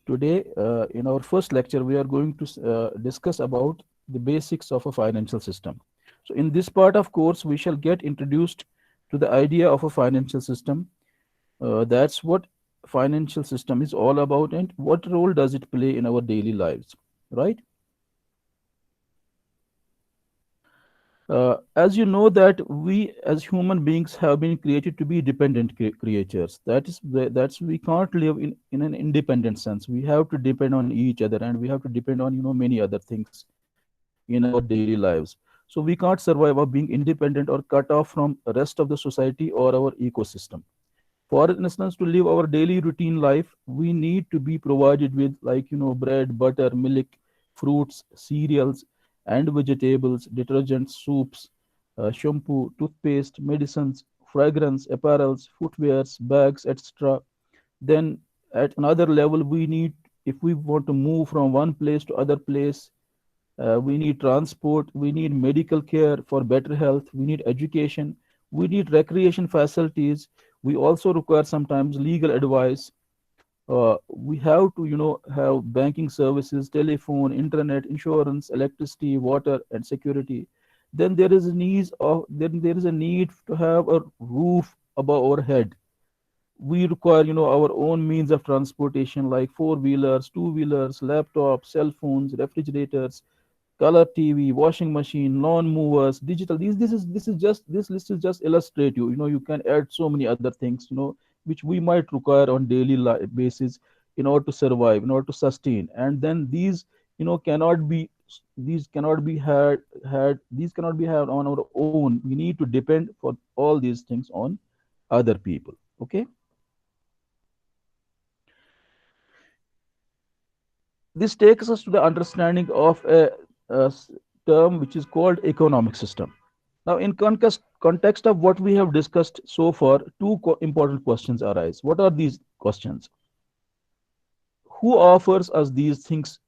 Today, in our first lecture, we are going to discuss about the basics of a financial system. So, in this part of course, we shall get introduced to the idea of a financial system. That's what financial system is all about, and what role does it play in our daily lives, right? As you know that we as human beings have been created to be dependent creatures. That's we can't live in an independent sense. We have to depend on each other, and we have to depend on many other things in our daily lives. So we can't survive of being independent or cut off from the rest of the society or our ecosystem. For instance, to live our daily routine life, we need to be provided with, like, bread, butter, milk, fruits, cereals, and vegetables, detergents, soups, shampoo, toothpaste, medicines, fragrance, apparels, footwears, bags, etc. Then at another level, we need, if we want to move from one place to other place, we need transport, we need medical care for better health, we need education, we need recreation facilities, we also require sometimes legal advice. We have to, have banking services, telephone, internet, insurance, electricity, water, and security. Then there is a need to have a roof above our head. We require, our own means of transportation like four-wheelers, two-wheelers, laptops, cell phones, refrigerators, color TV, washing machine, lawn movers, digital. This list is just illustrative. You can add so many other things, which we might require on daily basis in order to survive, in order to sustain. And then cannot be these cannot be had these cannot be had on our own. We need to depend for all these things on other people. Okay, this takes us to the understanding of a term which is called economic system. Now, in context of what we have discussed so far, two important questions arise. What are these questions? Who offers us these things,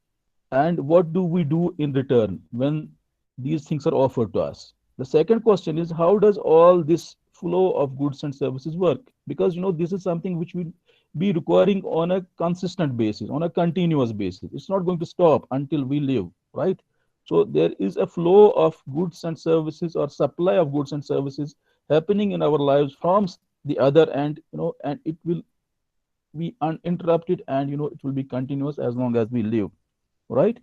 and what do we do in return when these things are offered to us? The second question is, how does all this flow of goods and services work? Because this is something which will be requiring on a consistent basis, on a continuous basis. It's not going to stop until we live, right? So there is a flow of goods and services, or supply of goods and services, happening in our lives from the other end, and it will be uninterrupted, and it will be continuous as long as we live, right?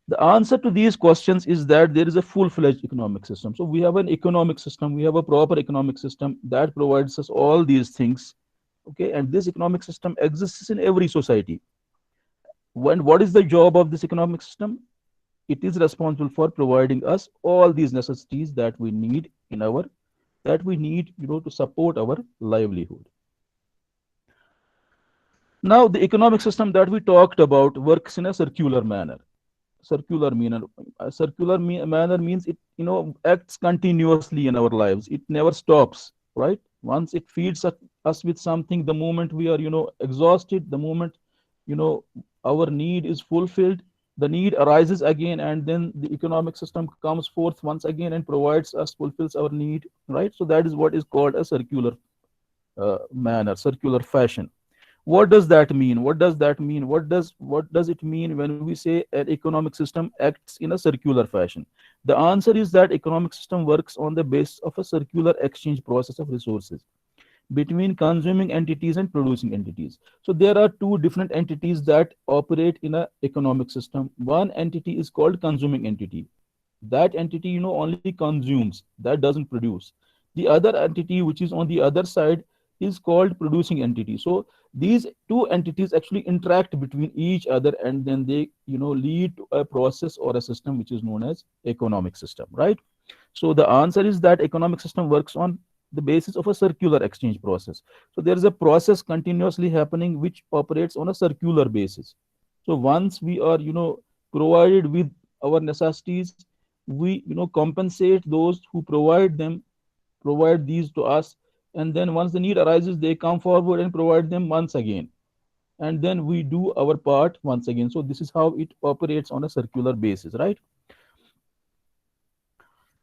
The answer to these questions is that there is a full-fledged economic system. So we have an economic system, we have a proper economic system that provides us all these things. Okay, and this economic system exists in every society. When what is the job of this economic system? It is responsible for providing us all these necessities that we need to support our livelihood. Now, the economic system that we talked about works in a circular manner. Circular manner means it acts continuously in our lives. It never stops, right? Once it feeds us with something, the moment we are exhausted, the moment you know our need is fulfilled, the need arises again, and then the economic system comes forth once again and provides us, fulfills our need, right? So that is what is called a circular manner, circular fashion. What does that mean? What does it mean when we say an economic system acts in a circular fashion? The answer is that economic system works on the basis of a circular exchange process of resources between consuming entities and producing entities. So there are two different entities that operate in an economic system. One entity is called consuming entity. That entity only consumes, that doesn't produce. The other entity, which is on the other side, is called producing entity. So these two entities actually interact between each other, and then they lead to a process or a system which is known as economic system, right? So the answer is that economic system works on the basis of a circular exchange process. So there is a process continuously happening which operates on a circular basis. So once we are provided with our necessities, we compensate those who provide these to us, and then once the need arises, they come forward and provide them once again, and then we do our part once again. So this is how it operates on a circular basis, right?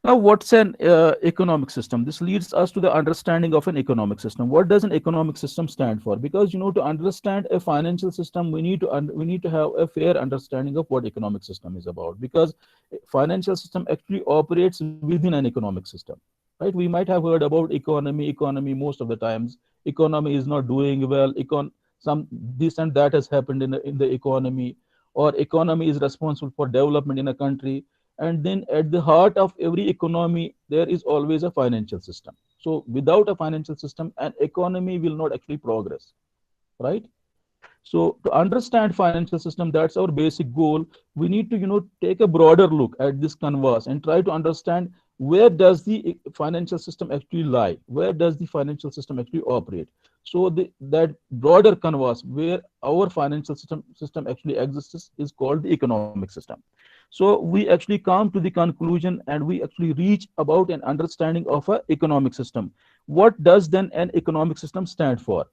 Now, what's an economic system? This leads us to the understanding of an economic system. What does an economic system stand for? Because to understand a financial system, we need to have a fair understanding of what economic system is about. Because financial system actually operates within an economic system, right? We might have heard about economy. Most of the times, economy is not doing well. Some this and that has happened in the economy, or economy is responsible for development in a country. And then at the heart of every economy there is always a financial system. So without a financial system, an economy will not actually progress, right? So to understand financial system, that's our basic goal. We need to take a broader look at this canvas and try to understand where does the financial system actually lie, where does the financial system actually operate. So that broader canvas where our financial system actually exists is called the economic system. So we actually come to the conclusion and we actually reach about an understanding of a economic system. What does then an economic system stand for?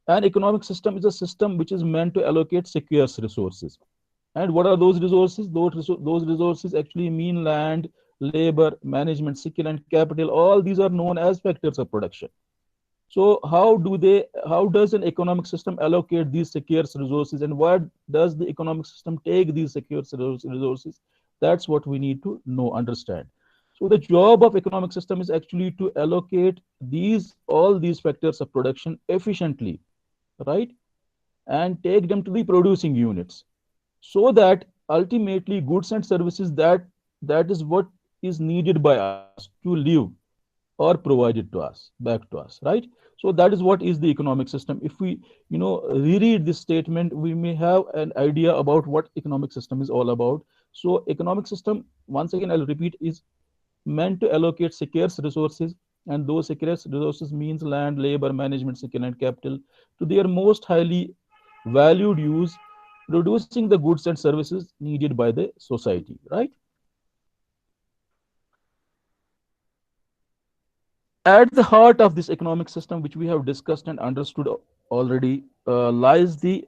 An economic system is a system which is meant to allocate scarce resources. And what are those resources? Those resources actually mean land, labor, management, skill, and capital. All these are known as factors of production. So how does an economic system allocate these scarce resources, and what does the economic system take these scarce resources? That's what we need to know, understand. So the job of economic system is actually to allocate all these factors of production efficiently, right? And take them to the producing units, so that ultimately goods and services that is what is needed by us to live or provided to us back to us, right? So that is what is the economic system. If we reread this statement, we may have an idea about what economic system is all about. So economic system, once again I'll repeat, is meant to allocate scarce resources, and those scarce resources means land, labor, management, skill, and capital, to their most highly valued use, producing the goods and services needed by the society, right? At the heart of this economic system, which we have discussed and understood already, lies the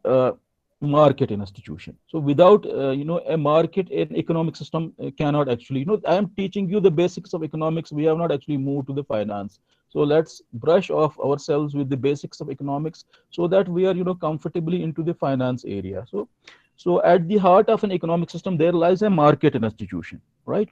market institution. So without a market, an economic system cannot actually. I am teaching you the basics of economics. We have not actually moved to the finance. So let's brush off ourselves with the basics of economics, so that we are comfortably into the finance area. So at the heart of an economic system there lies a market institution, right?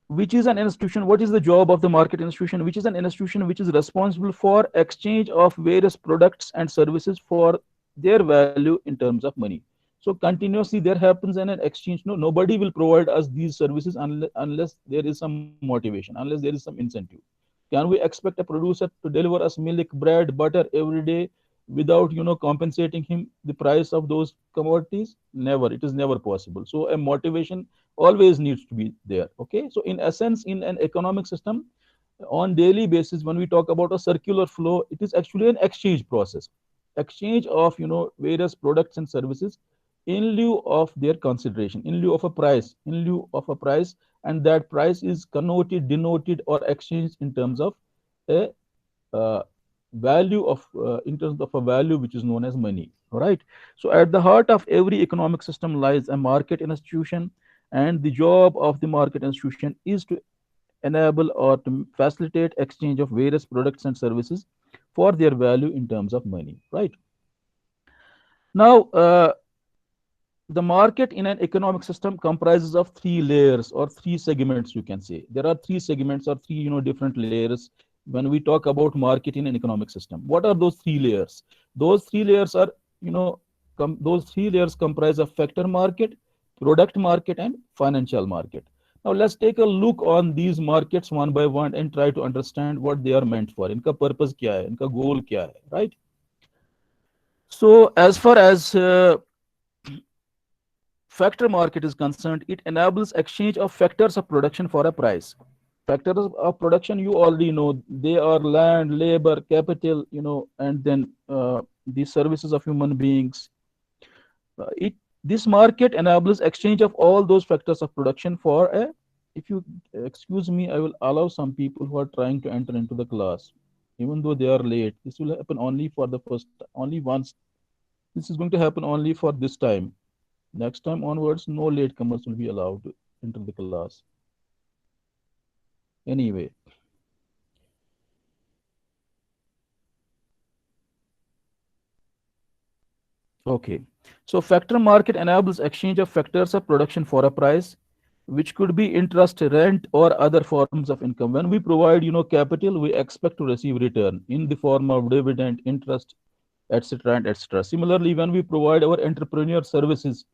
Which is an institution. What is the job of the market institution? Which is an institution which is responsible for exchange of various products and services for their value in terms of money. So continuously there happens an exchange. No, nobody will provide us these services unless there is some motivation, unless there is some incentive. Can we expect a producer to deliver us milk, bread, butter every day without compensating him the price of those commodities? Never. It is never possible. So a motivation always needs to be there. Okay, so in essence, in an economic system, on daily basis, when we talk about a circular flow, it is actually an exchange process, exchange of various products and services in lieu of their consideration, in lieu of a price, in lieu of a price. And that price is connoted, denoted, or exchanged in terms of a uh, value of in terms of a value which is known as money. All right. So at the heart of every economic system lies a market institution, and the job of the market institution is to enable or to facilitate exchange of various products and services for their value in terms of money, right? Now, the market in an economic system comprises of three layers or three segments, you can say. There are three segments or three different layers when we talk about market in an economic system. What are those three layers? Those three layers are those three layers comprise of factor market, product market, and financial market. Now let's take a look on these markets one by one and try to understand what they are meant for. इनका purpose क्या है, इनका goal क्या है, right? So as far as factor market is concerned, it enables exchange of factors of production for a price. Factors of production, you already know, they are land, labor, capital, and then the services of human beings. It This market enables exchange of all those factors of production for a. If you excuse me, I will allow some people who are trying to enter into the class, even though they are late. This will happen only for the first, only once. This is going to happen only for this time. Next time onwards, no latecomers will be allowed to enter the class. Anyway, okay. So factor market enables exchange of factors of production for a price, which could be interest, rent, or other forms of income. When we provide, capital, we expect to receive return in the form of dividend, interest, etc., and etc. Similarly, when we provide our entrepreneur services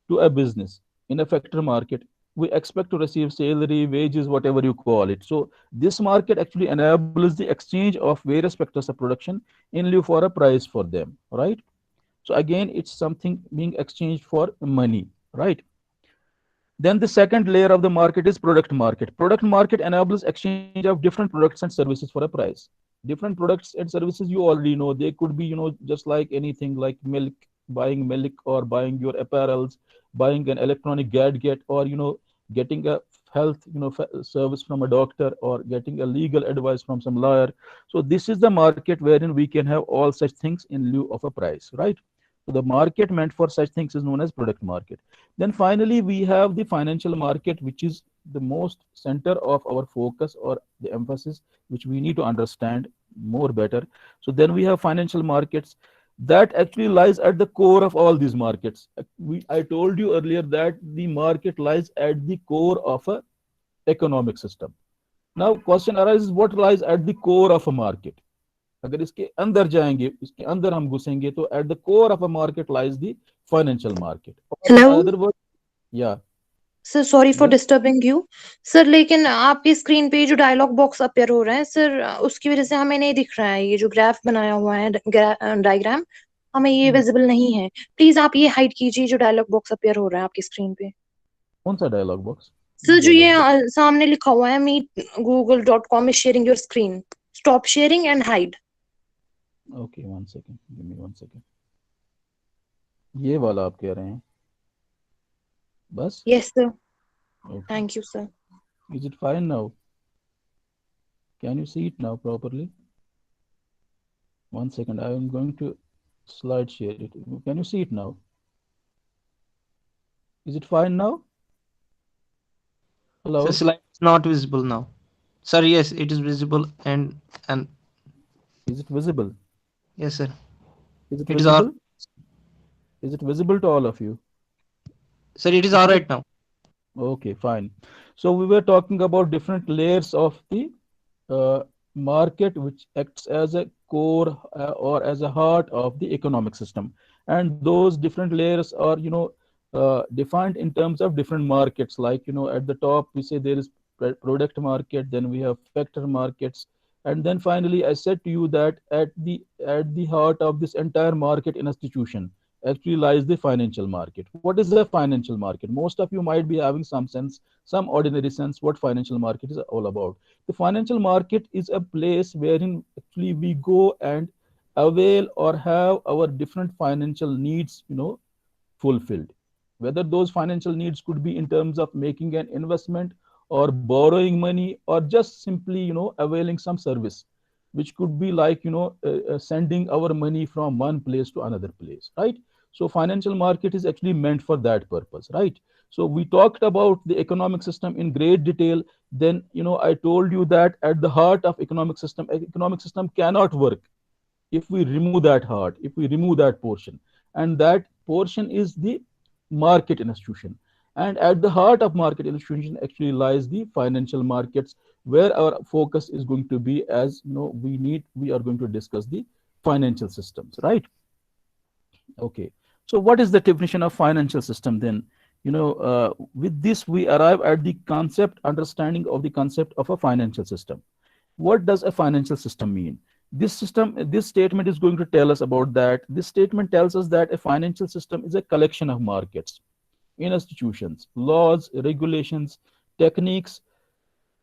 to a business in a factor market, we expect to receive salary, wages, whatever you call it. So this market actually enables the exchange of various factors of production in lieu for a price for them, right? So again, it's something being exchanged for money, right? Then the second layer of the market is product market. Product market enables exchange of different products and services for a price. Different products and services, you already know, they could be, just like anything, like milk, buying milk, or buying your apparels, buying an electronic gadget, or getting a health service from a doctor, or getting a legal advice from some lawyer. So this is the market wherein we can have all such things in lieu of a price, right? So the market meant for such things is known as product market. Then finally, we have the financial market, which is the most center of our focus, or the emphasis, which we need to understand more better. So then we have financial markets that actually lies at the core of all these markets. I told you earlier that the market lies at the core of a economic system. Now question arises, what lies at the core of a market? अगर इसके अंदर जाएंगे, इसके अंदर हम घुसेंगे, तो at the core of a market lies the financial market, or in hello other words, yeah, sir, sorry for yes, disturbing you. Sir, लेकिन आपकी स्क्रीन पे जो डायलॉग बॉक्स अपीयर हो रहा है सर, उसकी वजह से हमें नहीं दिख रहा है, ये जो ग्राफ बनाया हुआ है, डायग्राम, हमें ये विजिबल नहीं है। प्लीज आप ये हाइड कीजिए जो डायलॉग बॉक्स अपीयर हो रहा है आपकी स्क्रीन पे। कौन सा डायलॉग बॉक्स? सर, जो ये डायलॉग बॉक्स, सामने लिखा हुआ है, meet google.com is sharing your screen, stop sharing and hide। Okay, one second, give me one second, ये वाला आप कह रहे हैं? बस, yes sir. Okay, thank you sir. Is it fine now? Can you see it now properly? One second, I am going to slide share it. Can you see it now? Is it fine now? So Hello, slide is not visible now. Sir, yes, it is visible and is it visible? yes, sir. Is it It is all. visible? Is it visible to all of you? Sir, it is all Okay, right now. okay, fine. So we were talking about different layers of the market, which acts as a core, or as a heart of the economic system. And those different layers are, defined in terms of different markets. Like, at the top, we say there is product market, then we have factor markets. And then finally, I said to you that at the heart of this entire market institution actually lies the financial market. What is a financial market? Most of you might be having some sense, some ordinary sense, what financial market is all about. The financial market is a place wherein actually we go and avail or have our different financial needs, fulfilled. Whether those financial needs could be in terms of making an investment, or borrowing money, or just simply, availing some service, which could be like, sending our money from one place to another place, right? So financial market is actually meant for that purpose, right? So we talked about the economic system in great detail. Then, I told you that at the heart of economic system cannot work if we remove that heart, if we remove that portion. And that portion is the market institution. And at the heart of market institution actually lies the financial markets, where our focus is going to be, as we are going to discuss the financial systems, right? Okay. So what is the definition of financial system then? With this we arrive at the concept, understanding of the concept of a financial system. What does a financial system mean? This statement is going to tell us about that. This statement tells us that a financial system is a collection of markets, institutions, laws, regulations, techniques,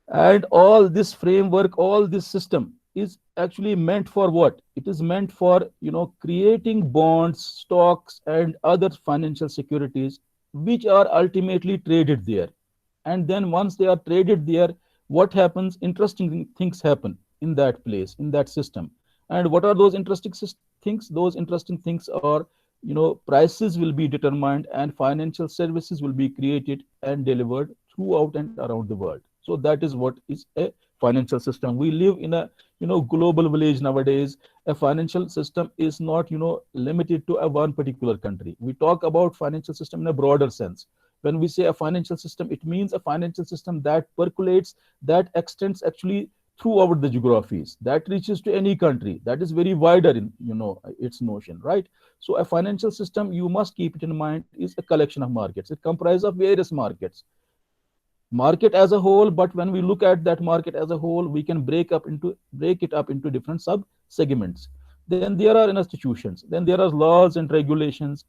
and all this framework, all this system is actually meant for what? It is meant for, creating bonds, stocks, and other financial securities, which are ultimately traded there. And then once they are traded there, what happens? Interesting things happen in that place, in that system. And what are those interesting things? Those interesting things are, prices will be determined, and financial services will be created and delivered throughout and around the world. So that is what is a financial system. We live in a global village nowadays. A financial system is not limited to a one particular country. We talk about financial system in a broader sense. When we say a financial system, it means a financial system that percolates, that extends actually throughout the geographies, that reaches to any country, that is very wider in its notion, right? So a financial system, you must keep it in mind, is a collection of markets. It comprises of various market as a whole, but when we look at that market as a whole, we can break it up into different sub segments. Then there are institutions, then there are laws and regulations,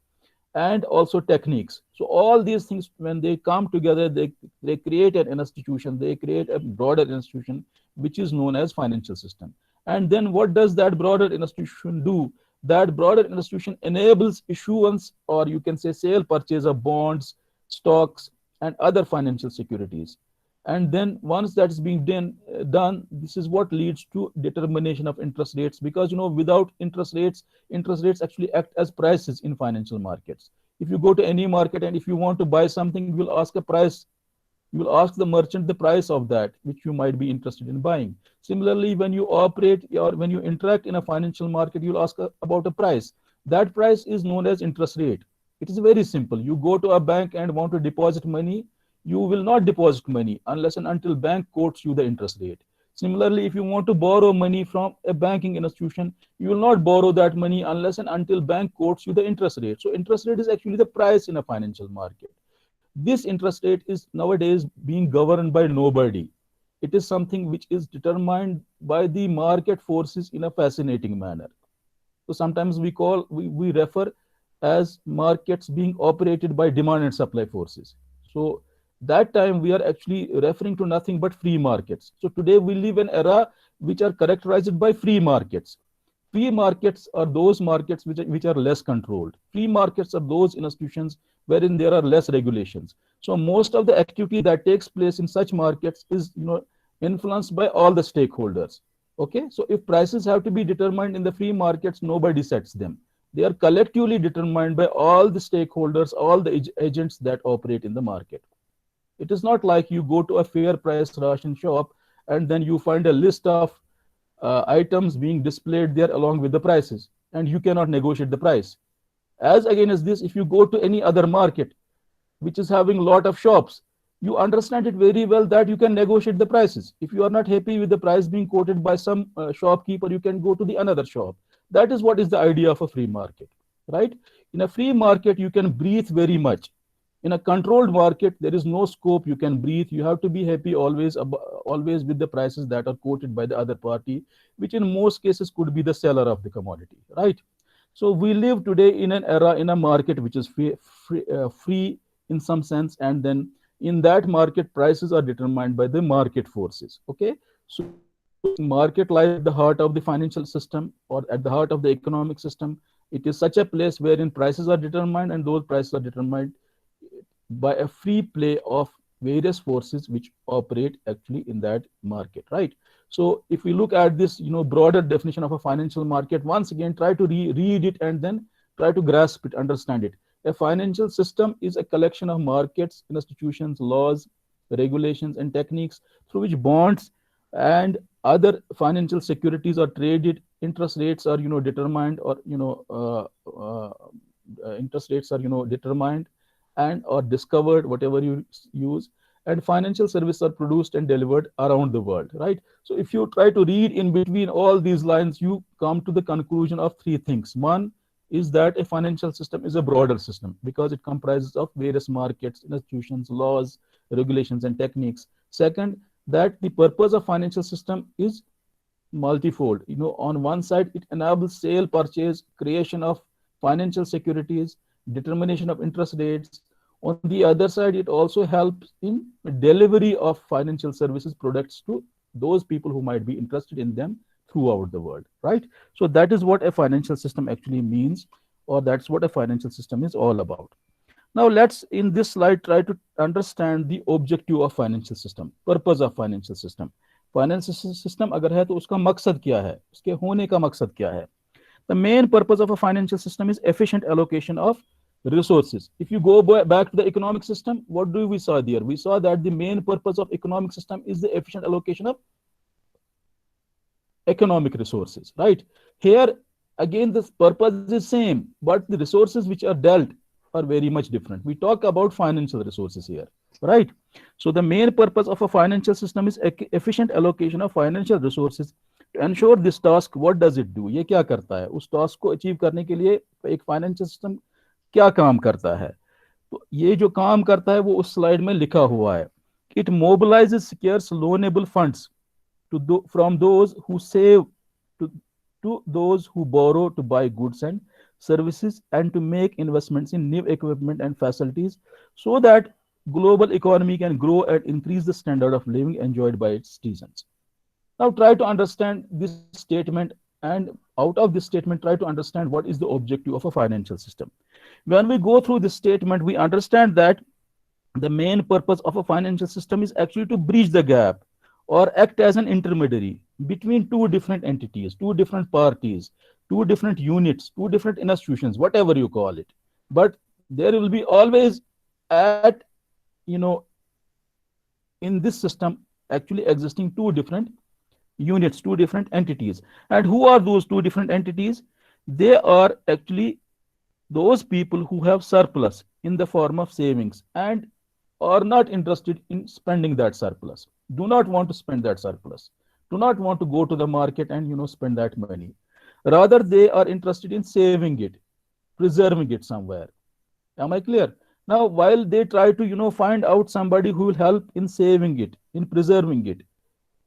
and also techniques. So all these things, when they come together, they create an institution, they create a broader institution, which is known as financial system. And then what does that broader institution do? That broader institution enables issuance, or you can say sale purchase of bonds, stocks, and other financial securities. And then once that is being done, this is what leads to determination of interest rates, because without interest rates actually act as prices in financial markets. If you go to any market and if you want to buy something, you will ask a price. You will ask the merchant the price of that which you might be interested in buying. Similarly, when you operate or when you interact in a financial market, you'll ask about a price. That price is known as interest rate. It is very simple. You go to a bank and want to deposit money, you will not deposit money unless and until bank quotes you the interest rate. Similarly, if you want to borrow money from a banking institution, you will not borrow that money unless and until bank quotes you the interest rate. So interest rate is actually the price in a financial market. This interest rate is nowadays being governed by nobody. It is something which is determined by the market forces in a fascinating manner. So sometimes we refer as markets being operated by demand and supply forces. So that time we are actually referring to nothing but free markets. So today we live in an era which are characterized by free markets. Free markets are those markets which are less controlled. Free markets are those institutions wherein there are less regulations. So most of the activity that takes place in such markets is influenced by all the stakeholders. Okay, so if prices have to be determined in the free markets, nobody sets them. They are collectively determined by all the stakeholders, all the agents that operate in the market. It is not like you go to a fair price ration shop and then you find a list of items being displayed there along with the prices, and you cannot negotiate the price. As against this, if you go to any other market which is having a lot of shops, you understand it very well that you can negotiate the prices. If you are not happy with the price being quoted by some shopkeeper, you can go to the another shop. That is what is the idea of a free market, right? In a free market, you can breathe very much. In a controlled market, there is no scope you can breathe. You have to be happy always with the prices that are quoted by the other party, which in most cases could be the seller of the commodity, right? So we live today in an era, in a market which is free in some sense, and then in that market, prices are determined by the market forces. Okay, so market lies at the heart of the financial system or at the heart of the economic system. It is such a place wherein prices are determined, and those prices are determined by a free play of various forces which operate actually in that market, right? So if we look at this broader definition of a financial market, once again try to read it and then try to grasp it, understand it. A financial system is a collection of markets, institutions, laws, regulations, and techniques through which bonds and other financial securities are traded. Interest rates are determined, or interest rates are determined and or discovered, whatever you use, and financial services are produced and delivered around the world, right? So if you try to read in between all these lines, you come to the conclusion of three things. One is that a financial system is a broader system because it comprises of various markets, institutions, laws, regulations, and techniques. Second, that the purpose of financial system is multifold. On one side, it enables sale, purchase, creation of financial securities, determination of interest rates. On the other side, it also helps in delivery of financial services products to those people who might be interested in them throughout the world, right? So that is what a financial system actually means, or that's what a financial system is all about. Now let's in this slide try to understand the objective of financial system, purpose of financial system. Financial system अगर है तो उसका मकसद क्या है, उसके होने का मकसद क्या है? The main purpose of a financial system is efficient allocation of resources. If you go back to the economic system, what do we saw there? We saw that the main purpose of economic system is the efficient allocation of economic resources, right? Here again, the purpose is same, but the resources which are dealt are very much different. We talk about financial resources here, right? So the main purpose of a financial system is efficient allocation of financial resources to ensure this task. What does it do? ये क्या करता है? उस task को achieve करने के लिए एक financial system क्या काम करता है? तो ये जो काम करता है वो उस स्लाइड में लिखा हुआ है. It mobilizes scarce loanable funds from those who save to, to those who borrow to buy goods and services and to make investments in new equipment and facilities so that global economy can grow and increase the standard of living enjoyed by its citizens. Now try to understand this statement, and out of this statement try to understand what is the objective of a financial system. When we go through this statement, we understand that the main purpose of a financial system is actually to bridge the gap or act as an intermediary between two different entities, two different parties, two different units, two different institutions, whatever you call it. But there will be always at, you know, in this system actually existing two different units, two different entities. And who are those two different entities? They are actually those people who have surplus in the form of savings and are not interested in spending that surplus, do not want to spend that surplus, do not want to go to the market and spend that money. Rather, they are interested in saving it, preserving it somewhere. Am I clear? Now, while they try to find out somebody who will help in saving it, in preserving it,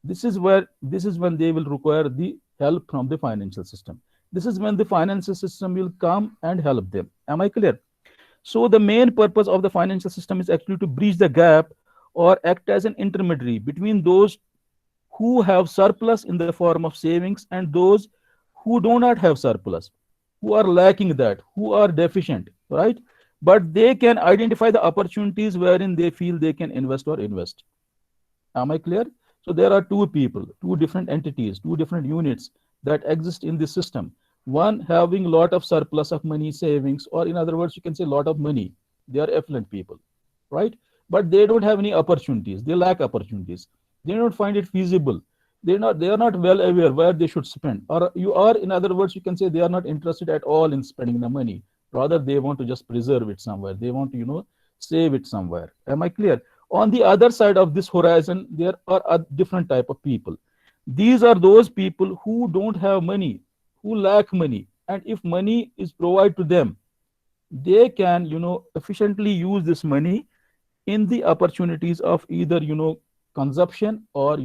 this is when they will require the help from the financial system. This is when the financial system will come and help them. Am I clear? So the main purpose of the financial system is actually to bridge the gap or act as an intermediary between those who have surplus in the form of savings and those who do not have surplus, who are lacking that, who are deficient, right? But they can identify the opportunities wherein they feel they can invest or invest. Am I clear? So there are two people, two different entities, two different units that exist in this system. One having a lot of surplus of money, savings, or in other words, you can say a lot of money. They are affluent people, right? But they don't have any opportunities. They lack opportunities. They don't find it feasible. They are not well aware where they should spend. Or you are, in other words, you can say they are not interested at all in spending the money. Rather, they want to just preserve it somewhere. They want to, save it somewhere. Am I clear? On the other side of this horizon, there are a different type of people. These are those people who don't have money, who lack money. And if money is provided to them, they can, efficiently use this money in the opportunities of either, consumption or,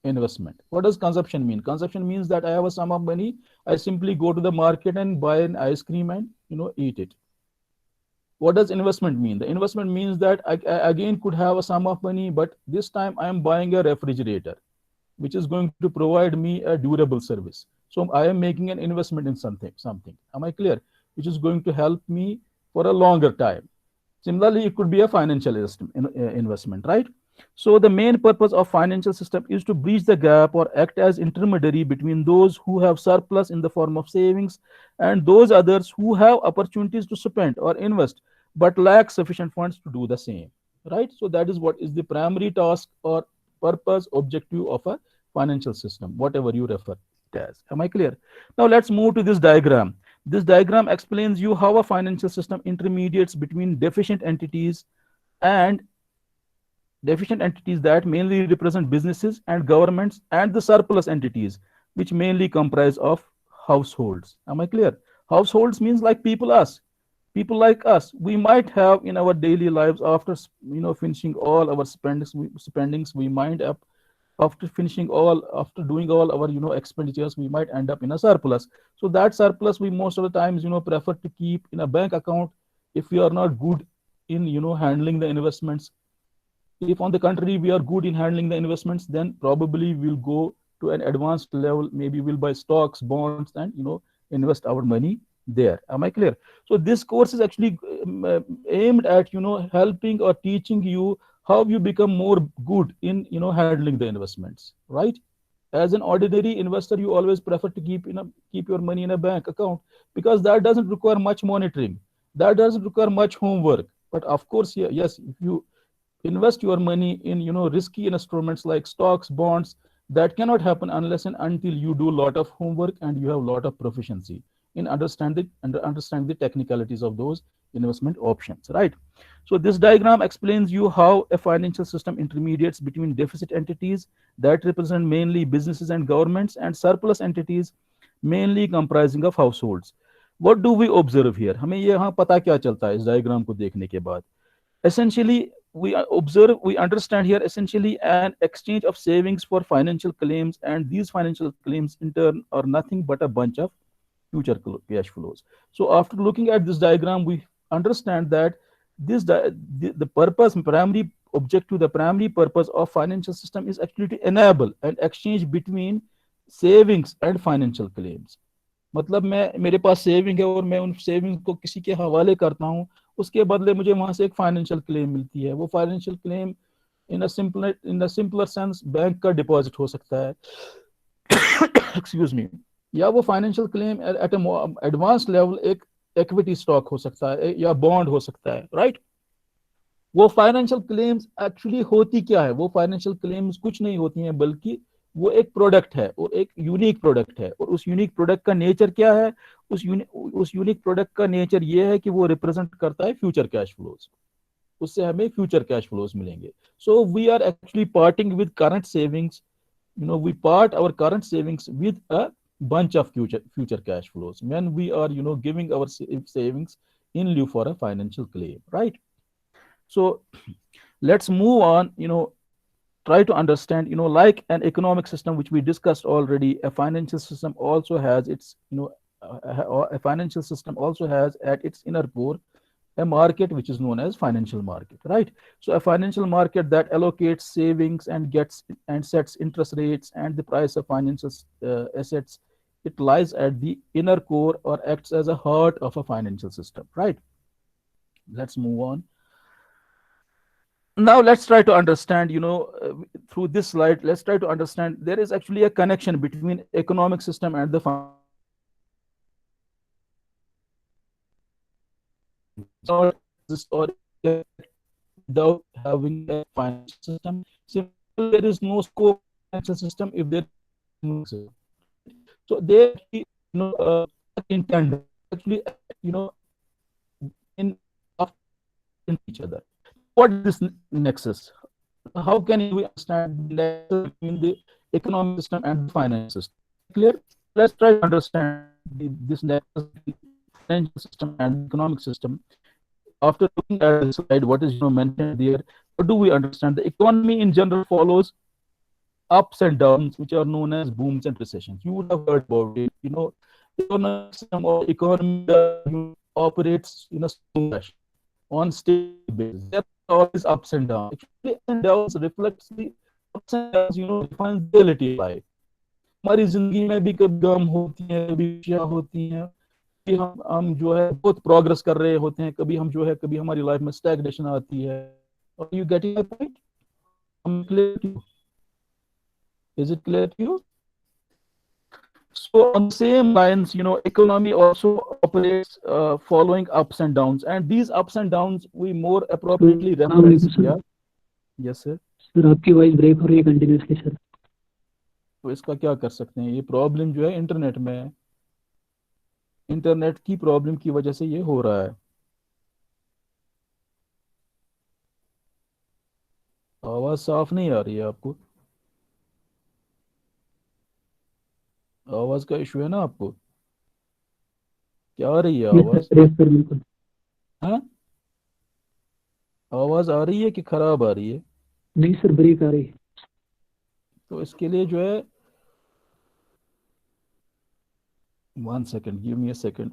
investment. What does consumption mean? Consumption means that I have a sum of money. I simply go to the market and buy an ice cream and, eat it. What does investment mean? The investment means that I again could have a sum of money, but this time I am buying a refrigerator, which is going to provide me a durable service. So I am making an investment in something. Am I clear? Which is going to help me for a longer time. Similarly, it could be a financial investment, right? So the main purpose of financial system is to bridge the gap or act as intermediary between those who have surplus in the form of savings and those others who have opportunities to spend or invest but lack sufficient funds to do the same, right? So that is what is the primary task or purpose, objective of a financial system, whatever you refer it as. Am I clear? Now let's move to this diagram. This diagram explains you how a financial system intermediates between deficient entities that mainly represent businesses and governments and the surplus entities which mainly comprise of households. Am I clear? Households means like people like us. We might have in our daily lives, after finishing all our spendings, we might have, after doing all our expenditures, we might end up in a surplus. So that surplus we most of the times prefer to keep in a bank account if we are not good in handling the investments. If on the contrary we are good in handling the investments, then probably we'll go to an advanced level. Maybe we'll buy stocks, bonds, and invest our money there. Am I clear? So this course is actually aimed at helping or teaching you how you become more good in handling the investments, right? As an ordinary investor, you always prefer to keep your money in a bank account because that doesn't require much monitoring. That doesn't require much homework. But of course, yes, if you invest your money in risky instruments like stocks, bonds, that cannot happen unless and until you do a lot of homework and you have a lot of proficiency in understand the technicalities of those investment options, right? So this diagram explains you how a financial system intermediates between deficit entities that represent mainly businesses and governments and surplus entities mainly comprising of households. What do we observe here? हमें ये यहाँ पता क्या चलता है इस diagram को देखने के बाद? Essentially, we understand here essentially an exchange of savings for financial claims, and these financial claims in turn are nothing but a bunch of future cash flows. So after looking at this diagram, we understand that the purpose, primary objective, the primary purpose of financial system is actually to enable an exchange between savings and financial claims. मतलब मैं मेरे पास saving है और मैं उन saving को किसी के हवाले करता हूँ, उसके बदले मुझे वहां से एक फाइनेंशियल क्लेम मिलती है. वो financial claim in a simpler sense bank का डिपॉजिट हो सकता है, एक्सक्यूज मी, या वो financial claim at advance level एक इक्विटी स्टॉक हो सकता है या बॉन्ड हो सकता है, राइट? वो फाइनेंशियल क्लेम्स एक्चुअली होती क्या है? वो फाइनेंशियल क्लेम्स कुछ नहीं होती हैं, बल्कि वो एक प्रोडक्ट है और एक यूनिक प्रोडक्ट है. और उस यूनिक प्रोडक्ट का नेचर क्या है? उस यूनिक प्रोडक्ट का नेचर ये है कि वो रिप्रेजेंट करता है फ्यूचर कैश फ्लोज. उससे हमें फ्यूचर कैश फ्लोज मिलेंगे. So we are actually parting with current savings, we part our current savings with a bunch of future cash flows when we are giving our savings in lieu for a financial claim, right? So let's move on. Try to understand, like an economic system which we discussed already, a financial system also has its a financial system also has at its inner core a market which is known as financial market, right? So a financial market that allocates savings and gets and sets interest rates and the price of financial assets, it lies at the inner core or acts as a heart of a financial system, right? Let's move on. Now let's try to understand, through this slide, let's try to understand there is actually a connection between economic system and the financial system. Not exist or without having a financial system. Similarly, there is no scope of financial system if there is no economic system. Right? So they actually, act in tandem. They actually act, in after each other. So what is this nexus? How can we understand the nexus between the economic system and the financial system? Is it clear? Let's try to understand this nexus between financial system and the economic system. After looking at the slide, what is mentioned there, what do we understand? The economy in general follows ups and downs, which are known as booms and recessions. You would have heard about it. Economic system or economy operates in a slow fashion on stable basis. There are always ups and downs. Actually, ups and downs reflects the ups and downs, defines the reality of life. हमारी जिंदगी में भी कभी गम होती हैं, कभी खुशियां होती हैं, कभी हम जो है बहुत प्रोग्रेस कर रहे होते हैं, कभी हम जो है कभी हमारी लाइफ में स्टैग्नेशन आती है. Are you getting my point? I'm clear to you. Is it clear to you? So on the same lines, economy also operates following ups and downs, and these ups and downs we more appropriately reference. Yeah. Yes, sir. Sir आपकी voice break हो रही है continuously sir. तो इसका क्या कर सकते हैं? ये प्रॉब्लम जो है इंटरनेट में है. इंटरनेट की प्रॉब्लम की वजह से ये हो रहा है. आवाज साफ नहीं आ रही है आपको? आवाज का इशू है ना आपको? क्या आ रही है आवाज? सर बिल्कुल. हाँ, आवाज आ रही है कि खराब आ रही है? नहीं सर ब्रेक आ रही है. तो इसके लिए जो है, 1 second, give me a second.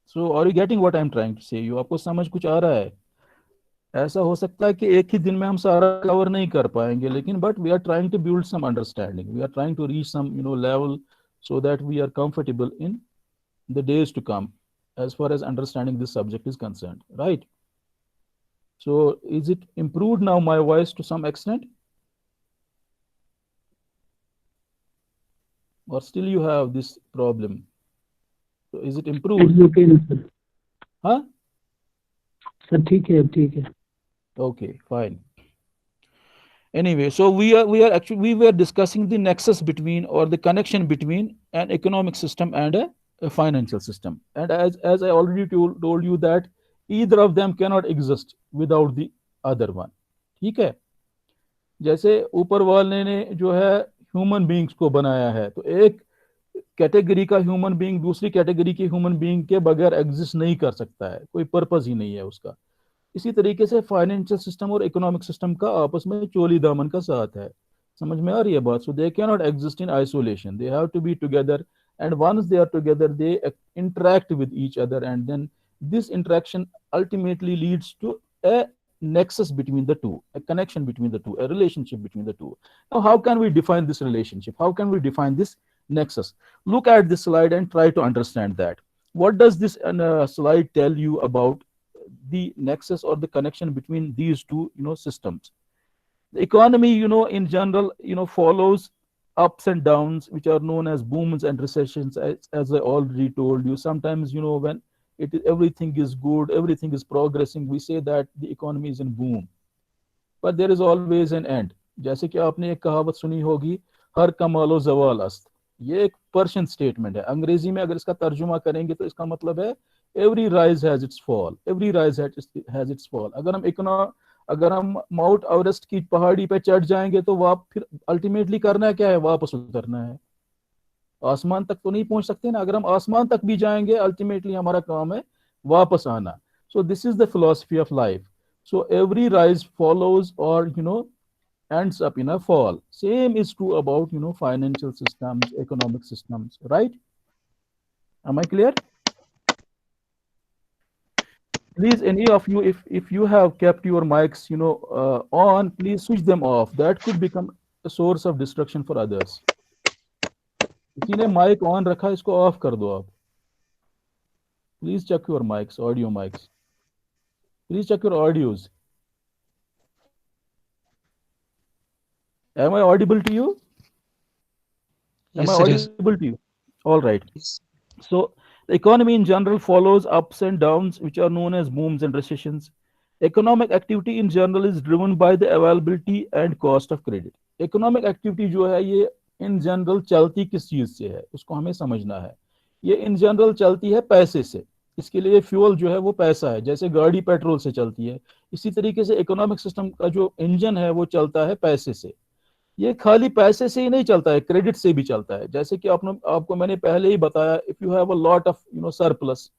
So are you getting what I'm trying to say? You आपको समझ कुछ आ रहा है? ऐसा हो सकता है कि एक ही दिन में हम सारा कवर नहीं कर पाएंगे, लेकिन but we are trying to build some understanding, we are trying to reach some level so that we are comfortable in the days to come as far as understanding this subject is concerned, right? So is it improved now, my voice, to some extent, or still you have this problem? So is it it's improved? Okay ना sir? Huh? Sir ठीक है, अब ठीक है. Okay, fine. Anyway, so we were discussing the nexus between, or the connection between, an economic system and a financial system. And as I already told you that either of them cannot exist without the other one. ठीक है? जैसे ऊपर वाले ने जो है human beings को बनाया है, तो एक कैटेगरी का ह्यूमन बींग दूसरी कैटेगरी के ह्यूमन बींग के बगैर एग्जिस्ट नहीं कर सकता है, कोई पर्पस ही नहीं है उसका। इसी तरीके से फाइनेंशियल सिस्टम और इकोनॉमिक सिस्टम का आपस में चोली दामन का साथ है। समझ में आ रही है बात? So they can not exist in isolation, they have to be together, and once they are together they interact with each other, and then this interaction ultimately leads to a nexus between the two, a connection between the two, a relationship between the two. Now how can we define this relationship? How can we define this nexus? Look at this slide and try to understand that. What does this slide tell you about the nexus or the connection between these two systems? The economy in general follows ups and downs, which are known as booms and recessions, as I already told you. Sometimes when everything is good, everything is progressing, we say that the economy is in boom, but there is always an end. जैसे कि आपने एक कहावत सुनी होगी, हर कमालो जवाल अस्त। ये एक पर्शियन स्टेटमेंट है। अंग्रेजी में अगर इसका तर्जुमा करेंगे तो इसका मतलब है every rise has its fall, every rise has its fall. अगर हम माउंट एवरेस्ट की पहाड़ी पे चढ़ जाएंगे तो फिर अल्टीमेटली करना है क्या है? वापस उतरना है। आसमान तक तो नहीं पहुंच सकते ना, अगर हम आसमान तक भी जाएंगे अल्टीमेटली हमारा काम है वापस आना। So this is the philosophy of life. So every rise follows और ends up in a fall. Same is true about financial systems, economic systems, right? Am I clear? Please, any of you, if you have kept your mics on, please switch them off. That could become a source of distraction for others. किसी ने mic on रखा, इसको of कर दो आप। Please check your mics, audio mics. Please check your audios. Am I audible to you? Am Yes, I sir. Yes. audible to you? All right. Yes. So the economy in general follows ups and downs, which are known as booms and recessions. Economic activity in general is driven by the availability and cost of credit. Economic activity जो है ये in general चलती किस चीज से है, उसको हमें समझना है। ये in general चलती है पैसे से। इसके लिए फ्यूल जो है वो पैसा है, जैसे गाड़ी पेट्रोल से चलती है, इसी तरीके से इकोनॉमिक सिस्टम का जो इंजन है वो चलता है पैसे से। ये खाली पैसे से ही नहीं चलता है, क्रेडिट से भी चलता है। जैसे कि आपको मैंने पहले ही बताया, if you have a lot of surplus,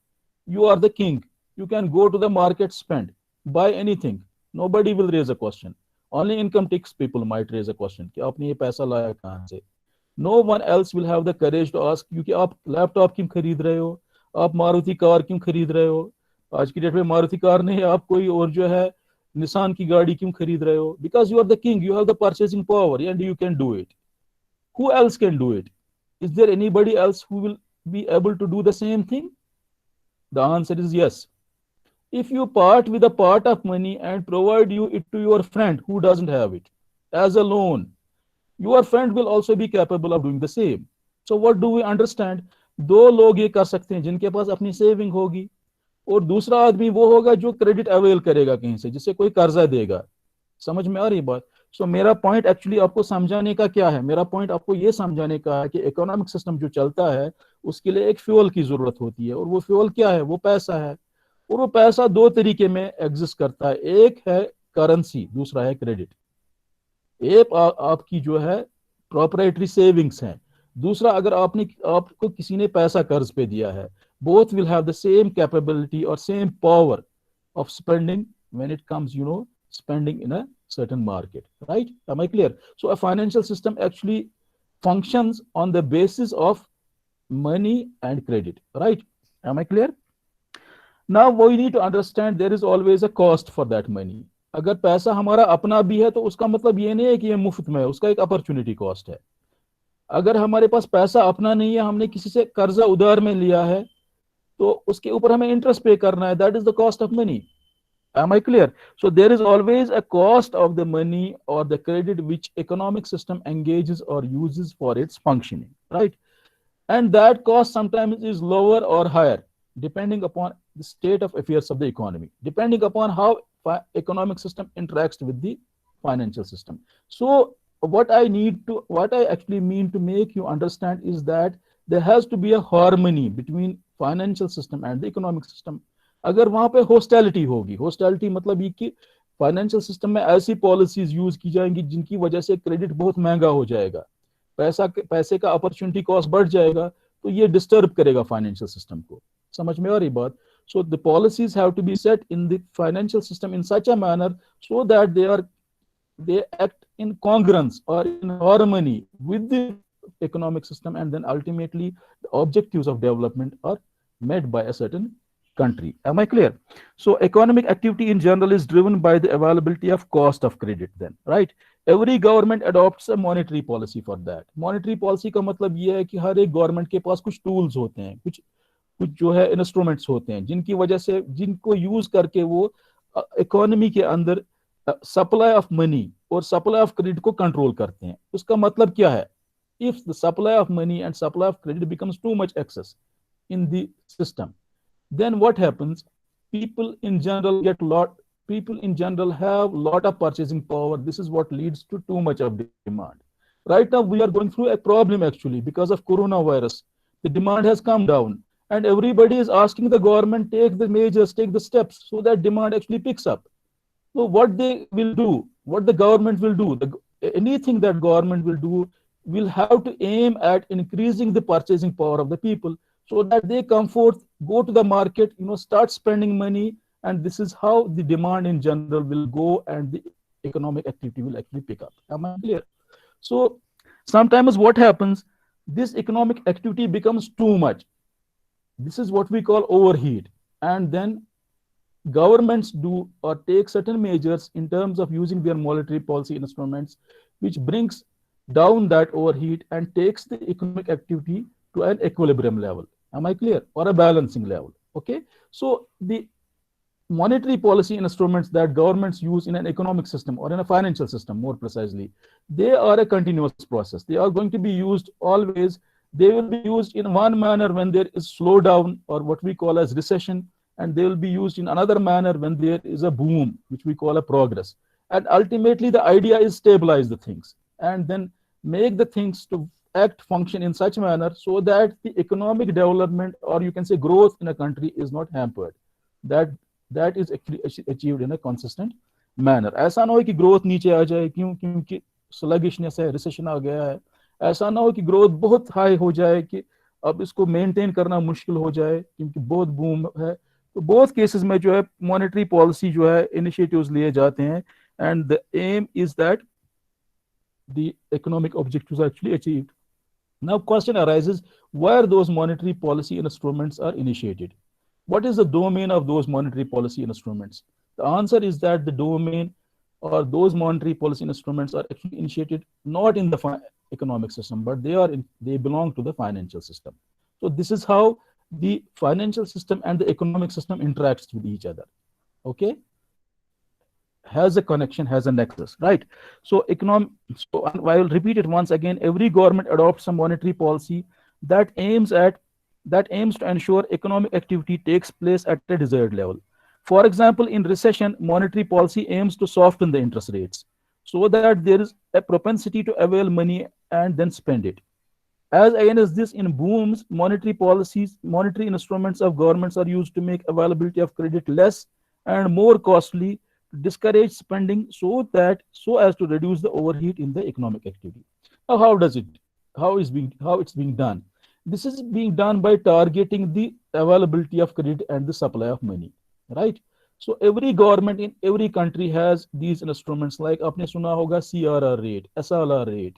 you are the king, you can go to the market, spend, buy anything, nobody will raise a question. Only income tax people might raise a question कि आपने ये पैसा लाया कहाँ से। No one else will have the courage to ask you कि आप laptop क्यों खरीद रहे हो, आप मारुति कार क्यों खरीद रहे हो। आज की डेट में मारुति कार नहीं, आप कोई और जो है निसान की गाड़ी क्यों खरीद रहे हो? Because you are the king, you have the purchasing power and you can do it. Who else can do it? Is there anybody else who will be able to do the same thing? The answer is yes. If you part with a part of money and provide it to your friend who doesn't have it as a loan, your friend will also be capable of doing the same. So what do we understand? दो लोग ये कर सकते हैं जिनके पास अपनी saving होगी, और दूसरा आदमी वो होगा जो क्रेडिट अवेल करेगा कहीं से, जिससे कोई कर्जा देगा। समझ में आ रही बात? सो मेरा पॉइंट एक्चुअली आपको समझाने का क्या है? मेरा पॉइंट आपको ये समझाने का है कि इकोनॉमिक सिस्टम जो चलता है उसके लिए एक फ्यूल की जरूरत होती है, और वो फ्यूल क्या है? वो पैसा है। और वो पैसा दो तरीके में एग्जिस्ट करता है, एक है करेंसी, दूसरा है क्रेडिट। एक आपकी जो है प्रोप्राइटरी सेविंग्स है, दूसरा अगर आपको किसी ने पैसा कर्ज पे दिया है। Both will have the same capability और same power of spending when it comes spending in a certain market, right? Am I clear? So a financial system actually functions on the basis of money and credit, right? Am I clear? Now we need to understand there is always a cost for that money. अगर पैसा हमारा अपना भी है तो उसका मतलब ये नहीं है कि ये मुफ्त में है, उसका एक अपॉर्चुनिटी कॉस्ट है। अगर हमारे पास पैसा अपना नहीं है, हमने किसी से कर्जा उधार में लिया है, तो उसके ऊपर हमें इंटरेस्ट पे करना है, that is the cost of money. Am I clear? So there is always a cost of the money or the credit which economic system engages or uses for its functioning, right? and that cost sometimes is lower or higher depending upon the state of affairs of the economy, depending upon how economic system interacts with the financial system. So what I actually mean to make you understand is that there has to be a harmony between financial system and the economic system. अगर वहां पे hostility होगी, hostility मतलब ये कि financial system में ऐसी policies use की जाएंगी जिनकी वजह से क्रेडिट बहुत महंगा हो जाएगा, पैसे का अपॉर्चुनिटी कॉस्ट बढ़ जाएगा, तो ये डिस्टर्ब करेगा फाइनेंशियल सिस्टम को। समझ में आ रही बात? So the policies have to be set in the financial system in such a manner so that they act in congruence or in harmony with the economic system, and then ultimately the objectives of development are met by a certain country. Am I clear? So economic activity in general is driven by the availability of cost of credit then, right? Every government adopts a monetary policy for that. Monetary policy का मतलब ये है कि हर एक government के पास कुछ tools होते हैं, कुछ कुछ जो है इंस्ट्रूमेंट्स होते हैं जिनकी वजह से, जिनको यूज करके वो इकोनॉमी के अंदर सप्लाई ऑफ मनी और सप्लाई ऑफ क्रेडिट को कंट्रोल करते हैं। उसका मतलब क्या है? If the supply of money and supply of credit becomes too much excess in the system, then what happens? People in general get lot people in general have lot of purchasing power. This is what leads to too much of demand. Right now we are going through a problem actually because of coronavirus. The demand has come down and everybody is asking the government take the measures, take the steps so that demand actually picks up. So what they will do, what the government will do, anything that government will do will have to aim at increasing the purchasing power of the people so that they come forth, go to the market, start spending money, and this is how the demand in general will go and the economic activity will actually pick up. Am I clear? So sometimes what happens, this economic activity becomes too much. This is what we call overheat, and then governments do or take certain measures in terms of using their monetary policy instruments, which brings down that overheat and takes the economic activity to an equilibrium level. Am I clear? Or a balancing level. Okay. So the monetary policy instruments that governments use in an economic system or in a financial system, more precisely, they are a continuous process. They are going to be used always. They will be used in one manner when there is slowdown or what we call as recession, and they will be used in another manner when there is a boom, which we call a progress. And ultimately the idea is stabilize the things and then make the things to act, function in such manner so that the economic development, or you can say growth in a country, is not hampered. That is actually achieved in a consistent manner. ऐसा ना हो कि growth नीचे आ जाए क्योंकि sluggishness है, recession आ गया है। ऐसा ना हो कि ग्रोथ बहुत हाई हो जाए कि अब इसको मेंटेन करना मुश्किल हो जाए क्योंकि बहुत बूम है। तो बोथ केसेस में जो है मॉनेटरी पॉलिसी जो है इनिशिएटिव्स लिए जाते हैं, and the aim is that the economic objectives are actually achieved. Now question arises, where those monetary policy instruments are initiated. What is the domain of those monetary policy instruments? The answer is that the domain or those monetary policy instruments are actually initiated not in the economic system, but they belong to the financial system. So this is how the financial system and the economic system interacts with each other. Okay, has a connection, has a nexus, right? So I will repeat it once again. Every government adopts a monetary policy that aims to ensure economic activity takes place at a desired level. For example, in recession, monetary policy aims to soften the interest rates so that there is a propensity to avail money and then spend it. As against this, in booms, monetary instruments of governments are used to make availability of credit less and more costly, discourage spending so as to reduce the overheat in the economic activity. Now, how it's being done? This is being done by targeting the availability of credit and the supply of money, right? So every government in every country has these instruments, like आपने सुना होगा CRR rate, SLR rate,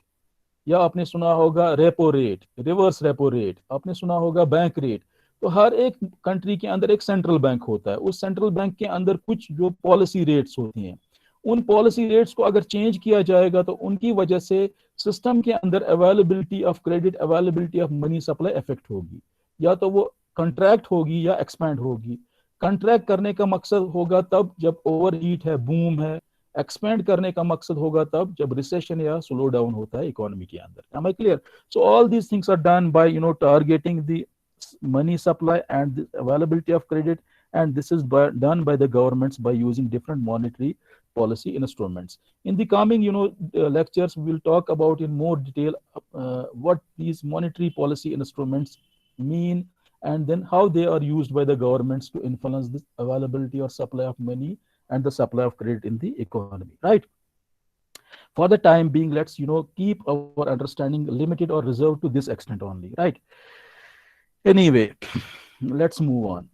या आपने सुना होगा repo rate, reverse repo rate, आपने सुना होगा बैंक रेट. तो हर एक कंट्री के अंदर एक सेंट्रल बैंक होता है. उस सेंट्रल बैंक के अंदर कुछ जो पॉलिसी रेट्स होती हैं, उन पॉलिसी रेट्स को अगर चेंज किया जाएगा तो उनकी वजह से सिस्टम के अंदर availability of credit, availability of money supply effect होगी, या तो वो कंट्रैक्ट होगी या एक्सपैंड होगी. कंट्रैक्ट करने का मकसद होगा तब जब ओवरहीट है, बूम है, एक्सपेंड करने का मकसद होगा तब जब रिसेशन या स्लो डाउन होता है इकोनॉमी के अंदर. Am I clear? So all these things are done by targeting the money supply and the availability of credit, and this is done by the governments by using different monetary policy instruments. In the coming lectures we will talk about in more detail what these monetary policy instruments mean, and then how they are used by the governments to influence the availability or supply of money and the supply of credit in the economy, right? For the time being, let's keep our understanding limited or reserved to this extent only, right? Anyway, let's move on.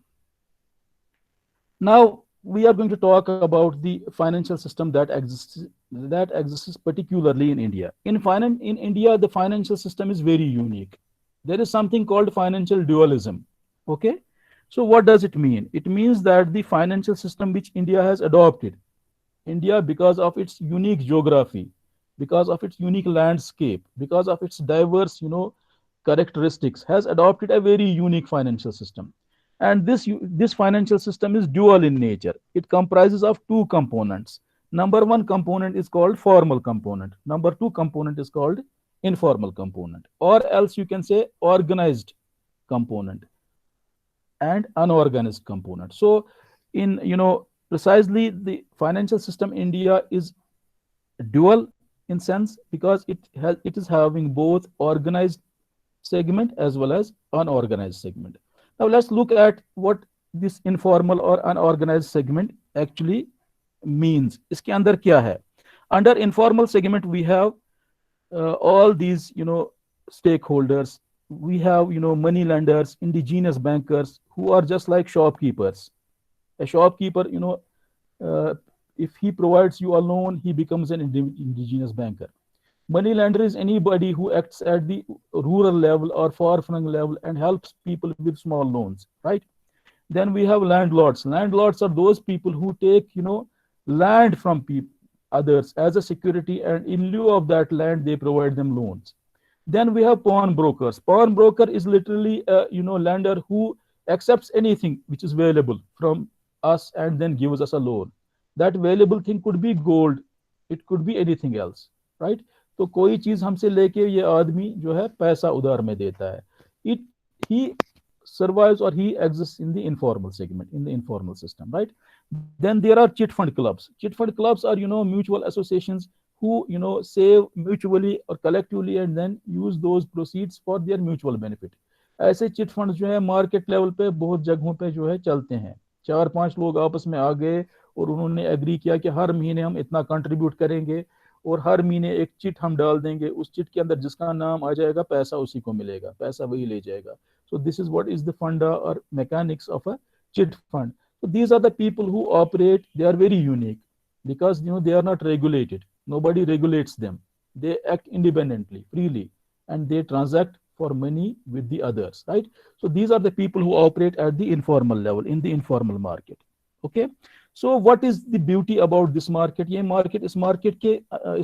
Now we are going to talk about the financial system that exists particularly in India. In India, the financial system is very unique. There is something called financial dualism. Okay, so what does it mean? It means that the financial system which India has adopted, India, because of its unique geography, because of its unique landscape, because of its diverse, characteristics, has adopted a very unique financial system. And this financial system is dual in nature. It comprises of two components. Number one component is called formal component. Number two component is called informal component, or else you can say organized component and unorganized component. So in precisely the financial system India is dual in sense because it is having both organized segment as well as unorganized segment. Now let's look at what this informal or unorganized segment actually means. इसके अंदर क्या है? Under informal segment we have all these stakeholders. We have money lenders, indigenous bankers who are just like shopkeepers. A shopkeeper, if he provides you a loan, he becomes an indigenous banker. Money lender is anybody who acts at the rural level or far-flung level and helps people with small loans, right? Then we have landlords. Landlords are those people who take, land from others as a security, and in lieu of that land, they provide them loans. Then we have pawnbrokers. Pawnbroker is literally a lender who accepts anything which is valuable from us and then gives us a loan. That valuable thing could be gold, it could be anything else, right? तो कोई चीज हमसे लेके ये आदमी जो है पैसा उधार में देता है. It he survives or he exists in the informal segment, in the informal system, right? Then there are chit fund clubs. Chit fund clubs are mutual associations who save mutually or collectively and then use those proceeds for their mutual benefit. ऐसे chit fund जो है market level पे बहुत जगहों पे जो है चलते हैं. 4-5 लोग आपस में आ गए और उन्होंने एग्री किया कि हर महीने हम इतना कंट्रीब्यूट करेंगे और हर महीने एक चिट हम डाल देंगे. उस चिट के अंदर जिसका नाम आ जाएगा पैसा उसी को मिलेगा, पैसा वही ले जाएगा. So this is what is the funda or mechanics of a chit fund. So these are the people who operate. They are very unique because they are not regulated. Nobody regulates them. They act independently, freely, and they transact for money with the others, right? So these are the people who operate at the informal level, in the informal market. Okay, so what is the beauty about this market? ये market, इस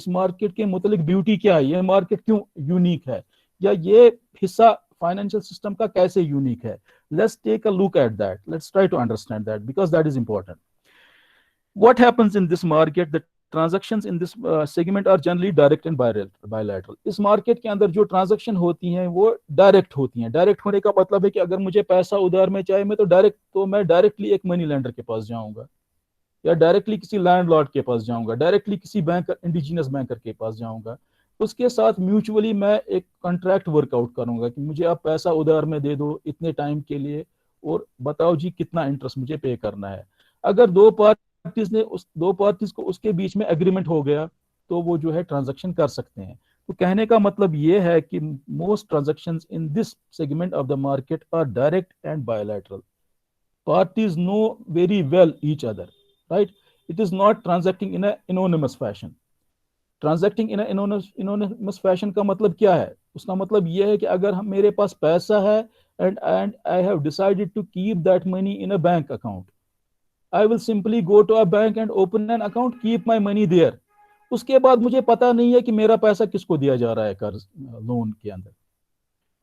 market के मुतलिक beauty क्या है? ये market क्यों unique है? या ये हिस्सा financial system का कैसे unique है? Let's take a look at that. Let's try to understand that because that is important. What happens in this market? The transactions in this segment are generally direct and bilateral. इस market के अंदर जो transaction होती हैं वो direct होती हैं. Direct होने का मतलब है कि अगर मुझे पैसा उधार में चाहिए मैं directly एक money lender के पास जाऊंगा या डायरेक्टली किसी लैंडलॉर्ड के पास जाऊंगा, डायरेक्टली किसी बैंकर, इंडिजिनस बैंकर के पास जाऊंगा. उसके साथ म्यूचुअली मैं एक कॉन्ट्रैक्ट वर्कआउट करूंगा कि मुझे आप पैसा उधार में दे दो इतने टाइम के लिए और बताओ जी कितना इंटरेस्ट मुझे पे करना है. अगर दो पार्टीज को उसके बीच में एग्रीमेंट हो गया तो वो जो है ट्रांजैक्शन कर सकते हैं. तो कहने का मतलब ये है कि most transactions in this segment of the market are direct and bilateral. Parties know very well each other, right? It is not transacting in an anonymous fashion. Transacting in an anonymous fashion का मतलब क्या है? उसका मतलब ये है कि अगर मेरे पास पैसा है and I have decided to keep that money in a bank account, I will simply go to a bank and open an account, keep my money there. उसके बाद मुझे पता नहीं है कि मेरा पैसा किसको दिया जा रहा है कर्ज लोन के अंदर,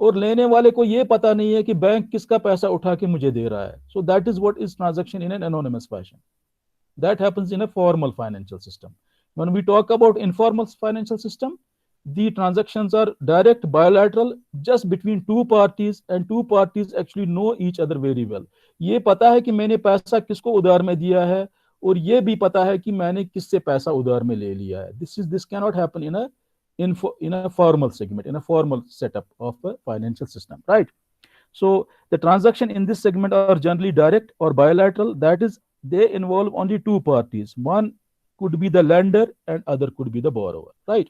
और लेने वाले को ये पता नहीं है कि बैंक किसका पैसा उठा के मुझे दे रहा है. So that is what is transaction in an anonymous fashion. That happens in a formal financial system. When we talk about informal financial system, the transactions are direct, bilateral, just between two parties, and two parties actually know each other very well. ये पता है कि मैंने पैसा किसको उधार में दिया है, और ये भी पता है कि मैंने किससे पैसा उधार में ले लिया है. This cannot happen in a formal segment, in a formal setup of a financial system, right? So the transaction in this segment are generally direct or bilateral. That is, they involve only two parties. One could be the lender and other could be the borrower, right?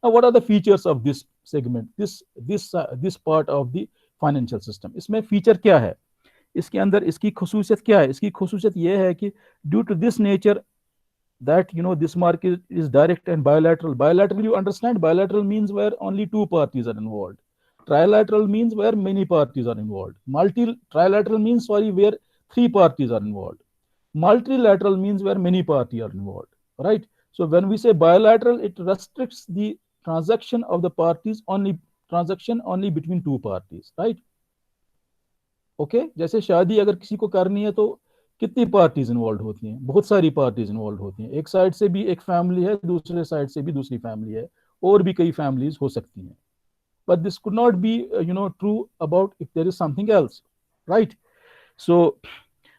Now, what are the features of this segment? This part of the financial system. इसमें feature क्या है? इसके अंदर इसकी खुसूसियत क्या है? इसकी खुसूसियत ये है कि due to this nature that this market is direct and bilateral. Bilateral, you understand? Bilateral means where only two parties are involved. Trilateral means where many parties are involved. Trilateral means, where three parties are involved. Multilateral means where many parties are involved, right? So when we say bilateral, it restricts the transaction of the parties only between two parties, right? Okay जैसे शादी अगर किसी को करनी है तो कितनी parties involve होती हैं? बहुत सारी पार्टीज इन्वॉल्व होती हैं. एक साइड से भी एक फैमिली है, दूसरे साइड से भी दूसरी फैमिली है, और भी कई फैमिलीज हो सकती हैं. But this could not be true about if there is something else, right? So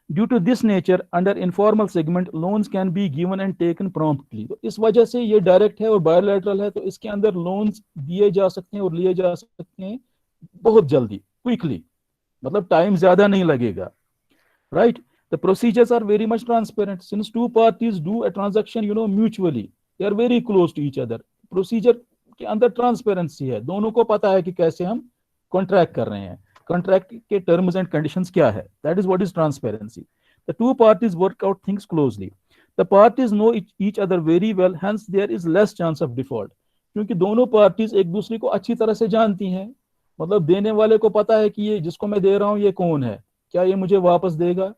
due to this nature, under informal segment, loans can be given and taken promptly. तो इस वजह से ये डायरेक्ट है और बायोलैटरल है, तो इसके अंदर लोन्स दिए जा सकते हैं और लिए जा सकते हैं बहुत जल्दी, क्विकली, मतलब टाइम ज्यादा नहीं लगेगा, right? The procedures are very much transparent since two parties do a transaction mutually, they are very close to each other. Procedure के अंदर ट्रांसपेरेंसी है, दोनों को पता है कि कैसे हम कॉन्ट्रैक्ट कर रहे हैं, कॉन्ट्रैक्ट के टर्म्स एंड कंडीशंस क्या है. That is what is transparency. The two parties work out things closely. The parties know each other very well, hence there is less chance of default. क्योंकि दोनों parties एक दूसरे को अच्छी तरह से जानती हैं, मतलब देने वाले को पता है कि ये जिसको मैं दे रहा हूँ ये कौन है, क्या ये मुझे वापस देगा.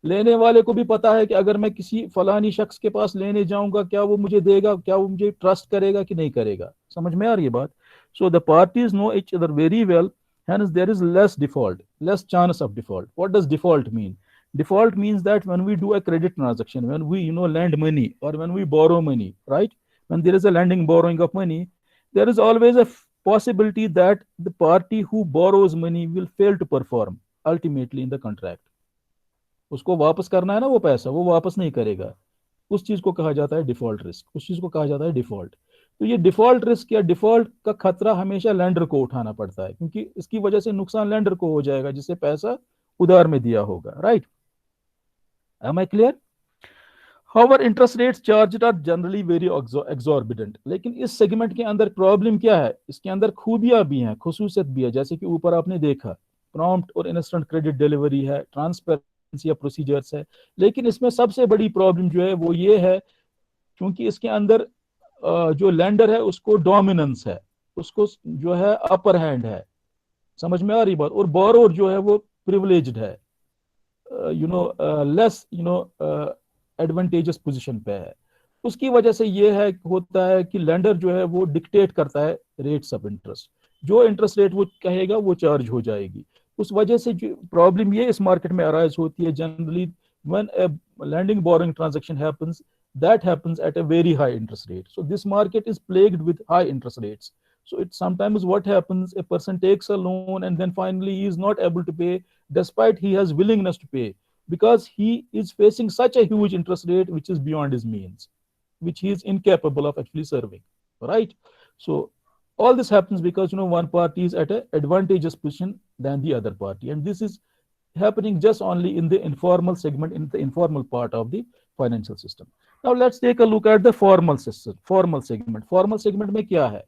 लेने वाले को भी पता है कि अगर मैं किसी फलानी शख्स के पास लेने जाऊंगा, क्या वो मुझे देगा, क्या वो मुझे ट्रस्ट करेगा कि नहीं करेगा. समझ में आ रही है बात? So the parties know each other very well, hence there is less default, less chance of default. What does default mean? Default means that when we do a credit transaction, when we lend money or when we borrow money, right? When there is a lending borrowing of money, there is always a possibility that the party who borrows money will fail to perform ultimately in the contract. उसको वापस करना है ना वो पैसा, वो वापस नहीं करेगा. उस चीज को कहा जाता है डिफॉल्ट रिस्क, उस चीज को कहा जाता है डिफॉल्ट. तो ये डिफॉल्ट रिस्क या डिफॉल्ट का खतरा हमेशा लैंडर को उठाना पड़ता है, क्योंकि इसकी वजह से नुकसान लैंडर को हो जाएगा जिसे पैसा उधार में दिया होगा, right? Am I clear? However interest rates charged are generally very exorbitant. लेकिन इस सेगमेंट के अंदर प्रॉब्लम क्या है? इसके अंदर खूबियां भी हैं, खुसूसियत भी है, जैसे कि ऊपर आपने देखा, प्रॉम्प्ट और इंस्टेंट क्रेडिट डिलीवरी है, ट्रांसपेरेंसी या प्रोसीजर्स है. लेकिन इसमें सबसे बड़ी प्रॉब्लम जो है वो ये है, क्योंकि इसके अंदर जो लैंडर है उसको डोमिनेंस है, उसको जो है अपर हैंड है. समझ में आ रही बात? और बोरोर जो है वो प्रिविलेज्ड है, लेस एडवांटेजस पोजीशन पे है. उसकी वजह से ये है होता है कि लैंडर जो है वो डिक्टेट करता है रेट्स ऑफ इंटरेस्ट. जो इंटरेस्ट रेट वो कहेगा वो चार्ज हो जाएगी. उस वजह से जो प्रॉब्लम ये इस मार्केट में अराइज होती है generally when a lending borrowing transaction happens, that happens at a very high interest rate. So this market is plagued with high interest rates. So it sometimes what happens, a person takes a loan and then finally he is not able to pay despite he has willingness to pay, because he is facing such a huge interest rate which is beyond his means, which he is incapable of actually serving, right? So all this happens because one party is at an advantageous position than the other party, and this is happening just only in the informal segment, in the informal part of the financial system. Now let's take a look at the formal system, formal segment. Formal segment में क्या है?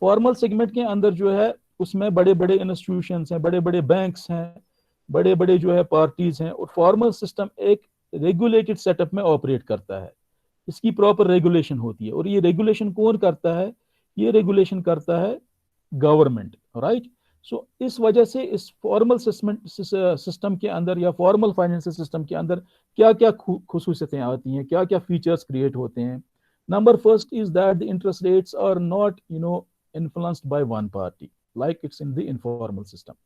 Formal segment के अंदर जो है उसमें बड़े बड़े इंस्टीट्यूशंस हैं, बड़े बड़े बैंक्स हैं, बड़े बड़े जो है पार्टीज हैं, और फॉर्मल सिस्टम एक रेगुलेटेड सेटअप में ऑपरेट करता है. इसकी प्रॉपर रेगुलेशन होती है, और ये रेगुलेशन कौन करता है? ये रेगुलेशन करता है गवर्नमेंट, राइट? सो इस वजह से इस फॉर्मल सिस्टम के अंदर या फॉर्मल फाइनेंशियल सिस्टम के अंदर क्या क्या खुसूसियतें आती हैं, क्या क्या फीचर्स क्रिएट होते हैं. Number first is that the interest rates are not influenced by one party like it's in the informal system.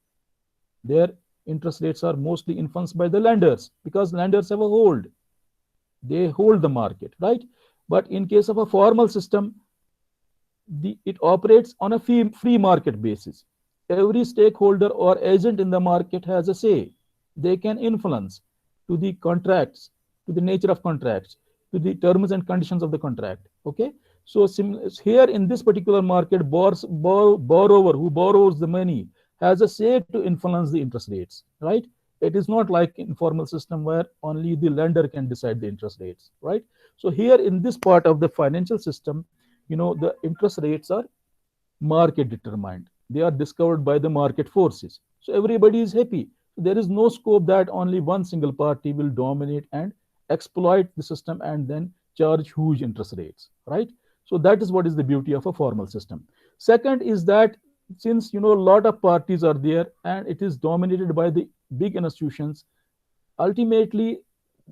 Their interest rates are mostly influenced by the lenders, because lenders have a hold, they hold the market, right? But in case of a formal system, it operates on a free market basis. Every stakeholder or agent in the market has a say. They can influence to the contracts, to the nature of contracts, to the terms and conditions of the contract. Okay, so here in this particular market, borrower who borrows the money has a say to influence the interest rates, right? It is not like informal system where only the lender can decide the interest rates, right? So here in this part of the financial system, the interest rates are market determined. They are discovered by the market forces. So everybody is happy. There is no scope that only one single party will dominate and exploit the system and then charge huge interest rates, right? So that is what is the beauty of a formal system. Second is that since a lot of parties are there and it is dominated by the big institutions, ultimately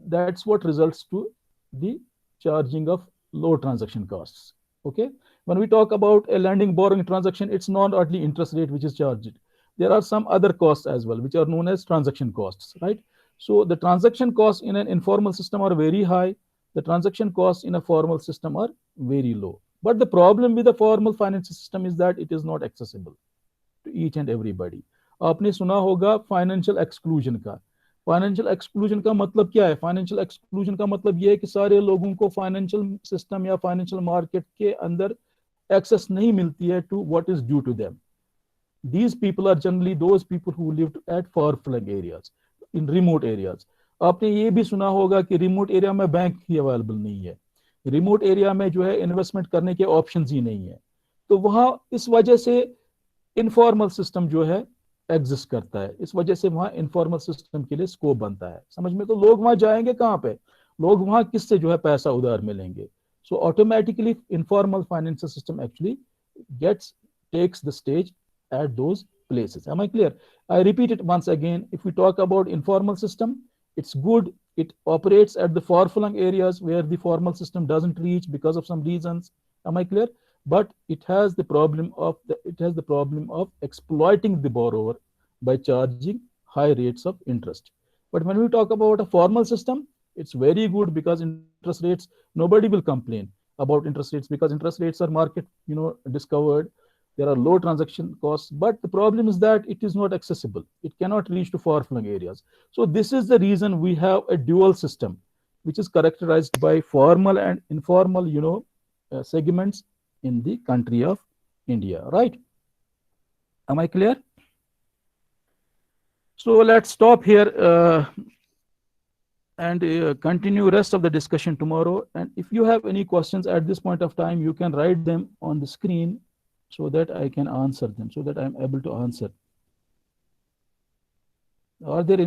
that's what results to the charging of low transaction costs. Okay, when we talk about a lending borrowing transaction, it's not only interest rate which is charged. There are some other costs as well which are known as transaction costs, right? So the transaction costs in an informal system are very high. The transaction costs in a formal system are very low. But the problem with the formal financial system is that it is not accessible to each and everybody. आपने सुना होगा financial exclusion का. Financial exclusion का मतलब क्या है? Financial exclusion का मतलब ये है कि सारे लोगों को फाइनेंशियल सिस्टम या फाइनेंशियल मार्केट के अंदर एक्सेस नहीं मिलती है to what is due to them. These people are generally those people who lived at far-flung areas, in remote areas. आपने ये भी सुना होगा कि रिमोट एरिया में बैंक ही अवेलेबल नहीं है, रिमोट एरिया में जो है इन्वेस्टमेंट करने के ऑप्शंस ही नहीं है. तो वहाँ इस वजह से इनफॉर्मल सिस्टम जो है एग्जिस्ट करता है. इस वजह से वहाँ इनफॉर्मल सिस्टम के लिए स्कोप बनता है. समझ में? तो लोग वहाँ जाएंगे कहाँ पे? लोग वहाँ किससे जो है पैसा उधार मिलेंगे. So automatically informal financial system actually gets takes the stage at those places. Am I clear? I repeat it once again. If we talk about informal system, it's good. It operates at the far-flung areas where the formal system doesn't reach because of some reasons. Am I clear? But it has the problem of exploiting the borrower by charging high rates of interest. But when we talk about a formal system, it's very good because interest rates, nobody will complain about interest rates because interest rates are market discovered. There are low transaction costs, but the problem is that it is not accessible. It cannot reach to far-flung areas. So this is the reason we have a dual system, which is characterized by formal and informal, segments in the country of India, right? Am I clear? So let's stop here and continue rest of the discussion tomorrow. And if you have any questions at this point of time, you can write them on the screen so that I can answer them, so that I'm able to answer. Are there any